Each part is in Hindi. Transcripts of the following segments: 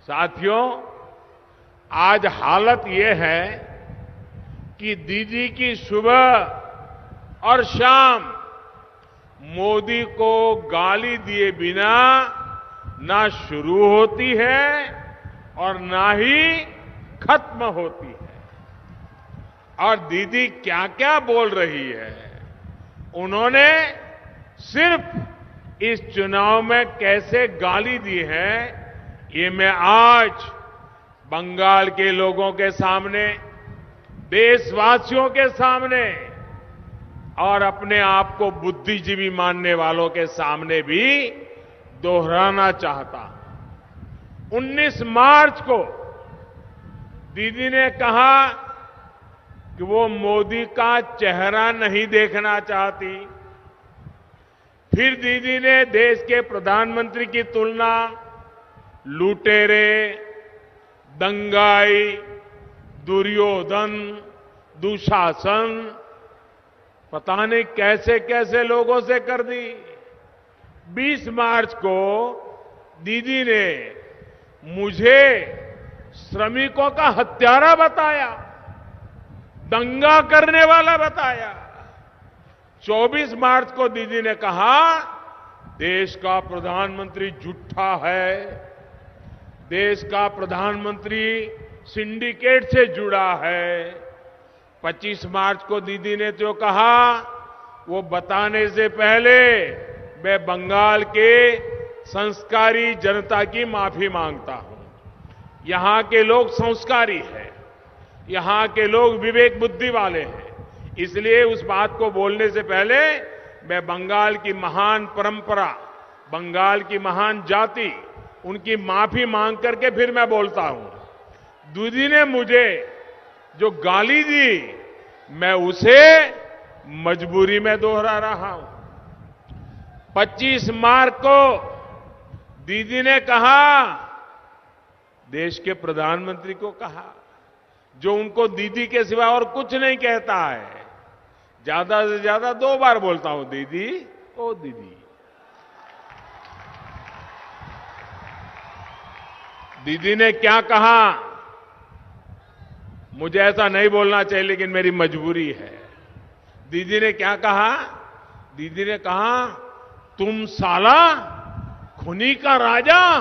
साथियों, आज हालत ये है कि दीदी की सुबह और शाम मोदी को गाली दिए बिना ना शुरू होती है और ना ही खत्म होती है। और दीदी क्या क्या बोल रही है, उन्होंने सिर्फ इस चुनाव में कैसे गाली दी है, ये मैं आज बंगाल के लोगों के सामने, देशवासियों के सामने और अपने आप को बुद्धिजीवी मानने वालों के सामने भी दोहराना चाहता हूं। 19 मार्च को दीदी ने कहा कि वो मोदी का चेहरा नहीं देखना चाहती। फिर दीदी ने देश के प्रधानमंत्री की तुलना लुटेरे, दंगाई, दुर्योधन, दुशासन, पता नहीं कैसे कैसे लोगों से कर दी। 20 मार्च को दीदी ने मुझे श्रमिकों का हत्यारा बताया, दंगा करने वाला बताया। 24 मार्च को दीदी ने कहा देश का प्रधानमंत्री झूठा है, देश का प्रधानमंत्री सिंडिकेट से जुड़ा है। 25 मार्च को दीदी ने जो कहा वो बताने से पहले मैं बंगाल के संस्कारी जनता की माफी मांगता हूं। यहां के लोग संस्कारी हैं, यहां के लोग विवेक बुद्धि वाले हैं, इसलिए उस बात को बोलने से पहले मैं बंगाल की महान परंपरा, बंगाल की महान जाति, उनकी माफी मांग करके फिर मैं बोलता हूं। दीदी ने मुझे जो गाली दी, मैं उसे मजबूरी में दोहरा रहा हूं। 25 मार्च को दीदी ने कहा, देश के प्रधानमंत्री को कहा, जो उनको दीदी के सिवा और कुछ नहीं कहता है, ज्यादा से ज्यादा 2 बार बोलता हूं, दीदी, ओ दीदी। दीदी ने क्या कहा, मुझे ऐसा नहीं बोलना चाहिए लेकिन मेरी मजबूरी है। दीदी ने क्या कहा, दीदी ने कहा तुम साला खुनी का राजा,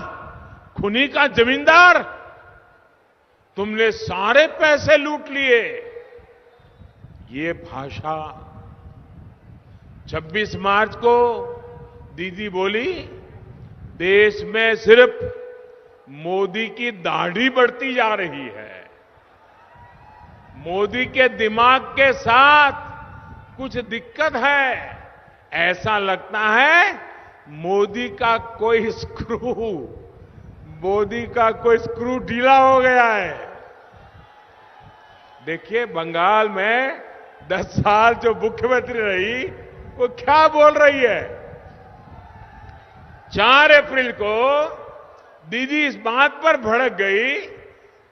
खुनी का जमींदार, तुमने सारे पैसे लूट लिए। ये भाषा 26 मार्च को दीदी बोली, देश में सिर्फ मोदी की दाढ़ी बढ़ती जा रही है, मोदी के दिमाग के साथ कुछ दिक्कत है, ऐसा लगता है मोदी का कोई स्क्रू ढीला हो गया है। देखिए, बंगाल में 10 साल जो मुख्यमंत्री रही वो क्या बोल रही है। 4 अप्रैल को दीदी इस बात पर भड़क गई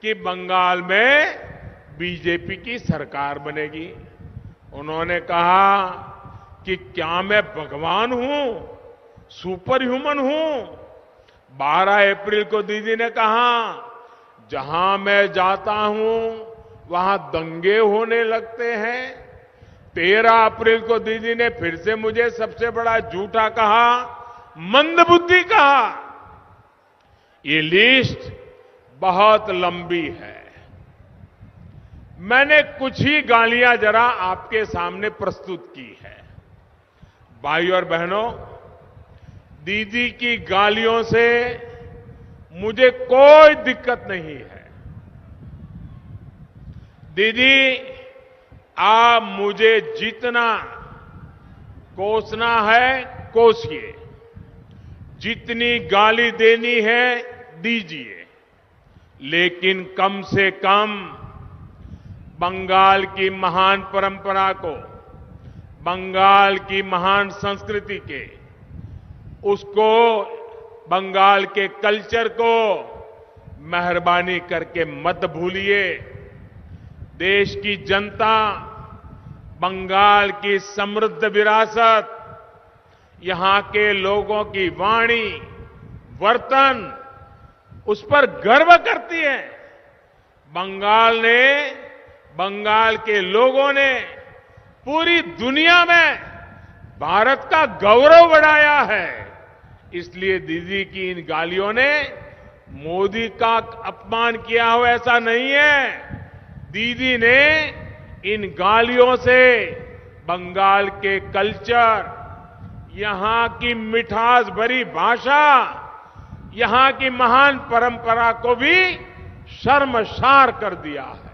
कि बंगाल में बीजेपी की सरकार बनेगी। उन्होंने कहा कि क्या मैं भगवान हूं, सुपर ह्यूमन हूं। 12 अप्रैल को दीदी ने कहा, जहां मैं जाता हूं वहां दंगे होने लगते हैं। 13 अप्रैल को दीदी ने फिर से मुझे सबसे बड़ा झूठा कहा, मंदबुद्धि कहा। ये लिस्ट बहुत लंबी है, मैंने कुछ ही गालियां जरा आपके सामने प्रस्तुत की है। भाई और बहनों, दीदी की गालियों से मुझे कोई दिक्कत नहीं है। दीदी, आप मुझे जितना कोसना है कोसिए, जितनी गाली देनी है दीजिए, लेकिन कम से कम बंगाल की महान परंपरा को, बंगाल की महान संस्कृति के, उसको, बंगाल के कल्चर को मेहरबानी करके मत भूलिए। देश की जनता बंगाल की समृद्ध विरासत, यहां के लोगों की वाणी, वर्तन उस पर गर्व करती है। बंगाल के लोगों ने पूरी दुनिया में भारत का गौरव बढ़ाया है। इसलिए दीदी की इन गालियों ने मोदी का अपमान किया हो ऐसा नहीं है। दीदी ने इन गालियों से बंगाल के कल्चर, यहां की मिठास भरी भाषा, यहां की महान परंपरा को भी शर्मसार कर दिया है।